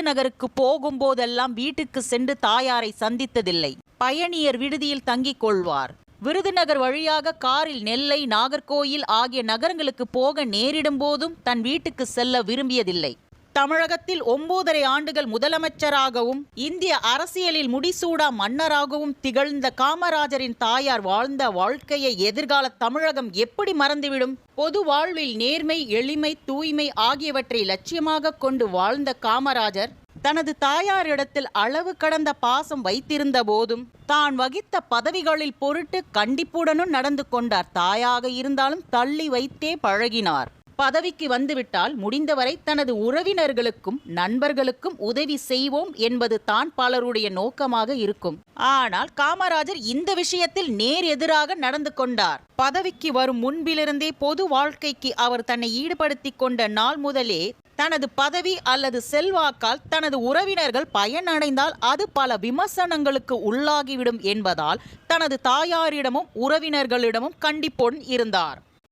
நகருக்கு போகும்போதெல்லாம் வீட்டுக்கு சென்று தாயாரை சந்தித்ததில்லை. பயணியர் விடுதியில் தங்கிக் கொள்வார். விருதுநகர் வழியாக காரில் நெல்லை, நாகர்கோயில் ஆகிய நகரங்களுக்கு போக நேரிடும் போதும் தன் வீட்டுக்கு செல்ல விரும்பியதில்லை. தமிழகத்தில் 9.5 ஆண்டுகள் முதலமைச்சராகவும் இந்திய அரசியலில் முடிசூடா மன்னராகவும் திகழ்ந்த காமராஜரின் தாயார் வாழ்ந்த வாழ்க்கையை எதிர்கால தமிழகம் எப்படி மறந்துவிடும்? பொது வாழ்வில் நேர்மை, எளிமை, தூய்மை ஆகியவற்றை லட்சியமாக கொண்டு வாழ்ந்த காமராஜர் தனது தாயாரிடத்தில் அளவு கடந்த பாசம் வைத்திருந்த போதும் தான் வகித்த பதவிகளில் பொருட்டு கண்டிப்புடனும் நடந்து கொண்டார். தாயாக இருந்தாலும் தள்ளி வைத்தே பழகினார். பதவிக்கு வந்துவிட்டால் முடிந்தவரை தனது உறவினர்களுக்கும் நண்பர்களுக்கும் உதவி செய்வோம் என்பது தான் பலருடைய நோக்கமாக இருக்கும். ஆனால் காமராஜர் இந்த விஷயத்தில் நேர் எதிராக நடந்து கொண்டார். பதவிக்கு வரும் முன்பிலிருந்தே பொது வாழ்க்கைக்கு அவர் தன்னை ஈடுபடுத்திக் கொண்ட நாள் முதலே தனது பதவி அல்லது செல்வாக்கால் தனது உறவினர்கள் பயனடைந்தால் அது பல விமர்சனங்களுக்கு உள்ளாகிவிடும் என்பதால் தனது தாயாரிடமும் உறவினர்களிடமும் கண்டிப்புடன் இருந்தார்.